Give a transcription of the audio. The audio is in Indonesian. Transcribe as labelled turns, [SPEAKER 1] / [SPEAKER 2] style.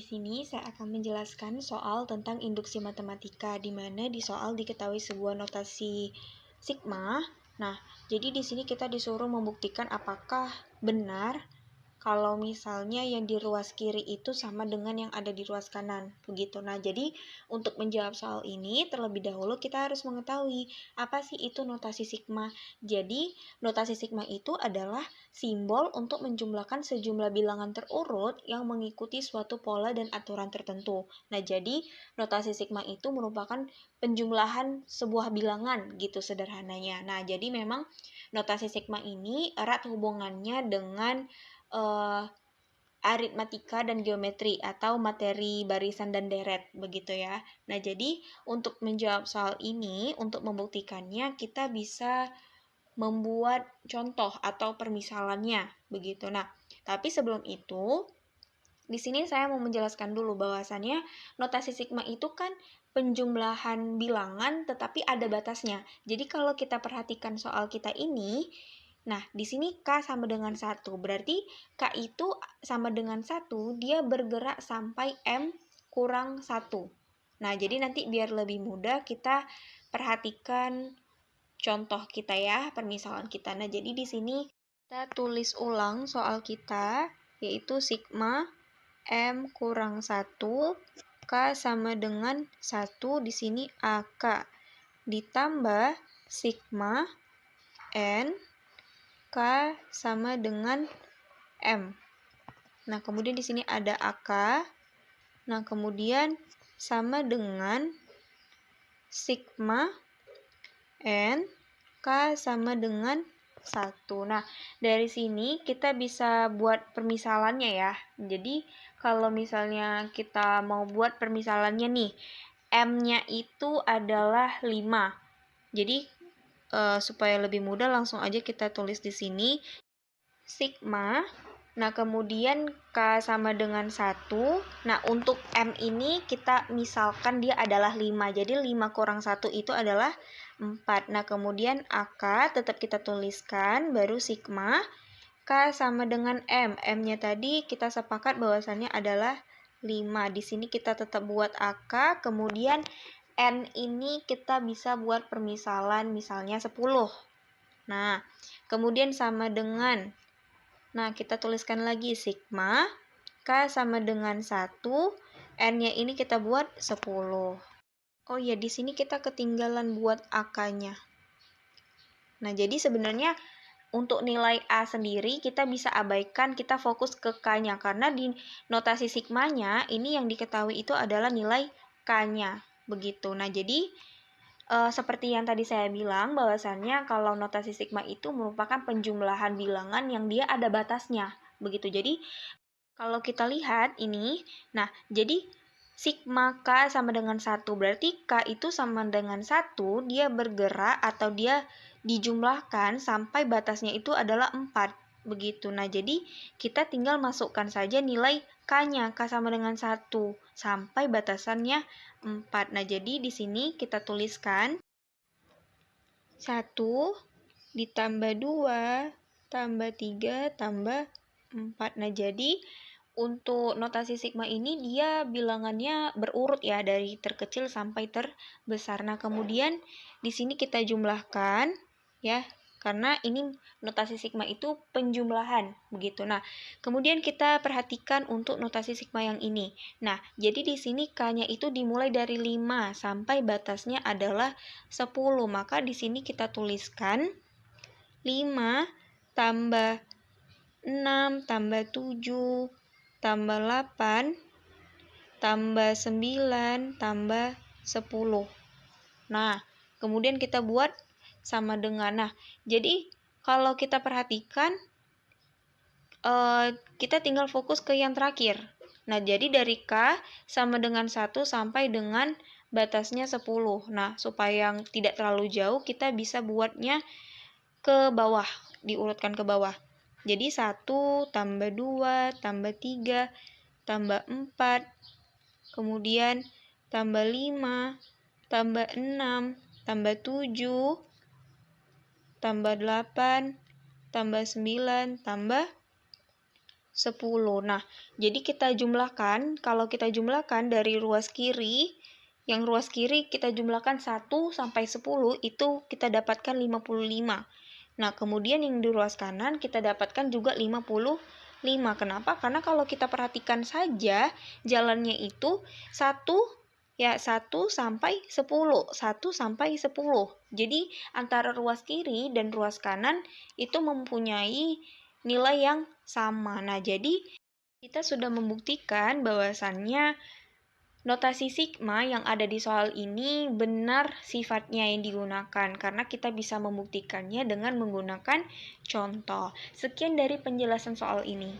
[SPEAKER 1] di sini saya akan menjelaskan soal tentang induksi matematika, di mana di soal diketahui sebuah notasi sigma. Nah, jadi di sini kita disuruh membuktikan apakah benar kalau misalnya yang di ruas kiri itu sama dengan yang ada di ruas kanan, begitu. Nah, jadi untuk menjawab soal ini, terlebih dahulu kita harus mengetahui apa sih itu notasi sigma. Jadi, notasi sigma itu adalah simbol untuk menjumlahkan sejumlah bilangan terurut yang mengikuti suatu pola dan aturan tertentu. Nah, jadi notasi sigma itu merupakan penjumlahan sebuah bilangan gitu sederhananya. Nah, jadi memang notasi sigma ini erat hubungannya dengan aritmatika dan geometri atau materi barisan dan deret begitu ya. Nah, jadi untuk menjawab soal ini, untuk membuktikannya kita bisa membuat contoh atau permisalannya begitu. Nah, tapi sebelum itu di sini saya mau menjelaskan dulu bahwasannya notasi sigma itu kan penjumlahan bilangan tetapi ada batasnya. Jadi kalau kita perhatikan soal kita ini, nah, di sini K sama dengan 1. Berarti K itu sama dengan 1, dia bergerak sampai M kurang 1. Nah, jadi nanti biar lebih mudah kita perhatikan contoh kita ya, permisalan kita. Nah, jadi di sini kita tulis ulang soal kita, yaitu sigma M kurang 1, K sama dengan 1, di sini AK. Ditambah sigma N K sama dengan M. Nah, kemudian di sini ada AK. Nah, kemudian sama dengan sigma N K sama dengan 1. Nah, dari sini kita bisa buat permisalannya ya. Jadi, kalau misalnya kita mau buat permisalannya nih, M-nya itu adalah 5. Jadi, supaya lebih mudah langsung aja kita tulis di sini sigma. Nah, kemudian K sama dengan 1. Nah, untuk M ini kita misalkan dia adalah 5. Jadi 5 kurang 1 itu adalah 4. Nah, kemudian AK tetap kita tuliskan, baru sigma. K sama dengan M. M-nya tadi kita sepakat bahwasannya adalah 5. Di sini kita tetap buat AK, kemudian N ini kita bisa buat permisalan misalnya 10. Nah, kemudian sama dengan, nah kita tuliskan lagi sigma, K sama dengan 1, N-nya ini kita buat 10. Oh ya, di sini kita ketinggalan buat AK-nya. Nah, jadi sebenarnya untuk nilai A sendiri kita bisa abaikan, kita fokus ke K-nya. Karena di notasi sigmanya, ini yang diketahui itu adalah nilai K-nya. Begitu. Nah, jadi seperti yang tadi saya bilang, bahwasannya kalau notasi sigma itu merupakan penjumlahan bilangan yang dia ada batasnya. Begitu. Jadi, kalau kita lihat ini, nah, jadi sigma K sama dengan 1. Berarti K itu sama dengan 1, dia bergerak atau dia dijumlahkan sampai batasnya itu adalah 4. Begitu. Nah, jadi kita tinggal masukkan saja nilai K-nya, K sama dengan 1, sampai batasannya 4. Nah, jadi di sini kita tuliskan 1 ditambah 2 tambah 3 tambah 4. Nah, jadi untuk notasi sigma ini dia bilangannya berurut ya, dari terkecil sampai terbesar. Nah, kemudian di sini kita jumlahkan ya, karena ini notasi sigma itu penjumlahan begitu. Nah, kemudian kita perhatikan untuk notasi sigma yang ini. Nah, jadi di sini K-nya itu dimulai dari 5 sampai batasnya adalah 10. Maka di sini kita tuliskan 5 tambah 6 tambah 7 tambah 8 tambah 9 tambah 10. Nah, kemudian kita buat sama dengan, nah, jadi kalau kita perhatikan kita tinggal fokus ke yang terakhir. Nah, jadi dari K sama dengan 1 sampai dengan batasnya 10. Nah, supaya yang tidak terlalu jauh, kita bisa buatnya ke bawah, diurutkan ke bawah. Jadi 1 tambah 2 tambah 3 tambah 4, kemudian tambah 5, tambah 6, tambah 7, tambah 8, tambah 9, tambah 10. Nah, jadi kita jumlahkan, kalau kita jumlahkan dari ruas kiri, yang ruas kiri kita jumlahkan 1 sampai 10, itu kita dapatkan 55. Nah, kemudian yang di ruas kanan kita dapatkan juga 55. Kenapa? Karena kalau kita perhatikan saja, jalannya itu 1 sampai 10. 1 sampai 10. Jadi, antara ruas kiri dan ruas kanan itu mempunyai nilai yang sama. Nah, jadi kita sudah membuktikan bahwasannya notasi sigma yang ada di soal ini benar sifatnya yang digunakan karena kita bisa membuktikannya dengan menggunakan contoh. Sekian dari penjelasan soal ini.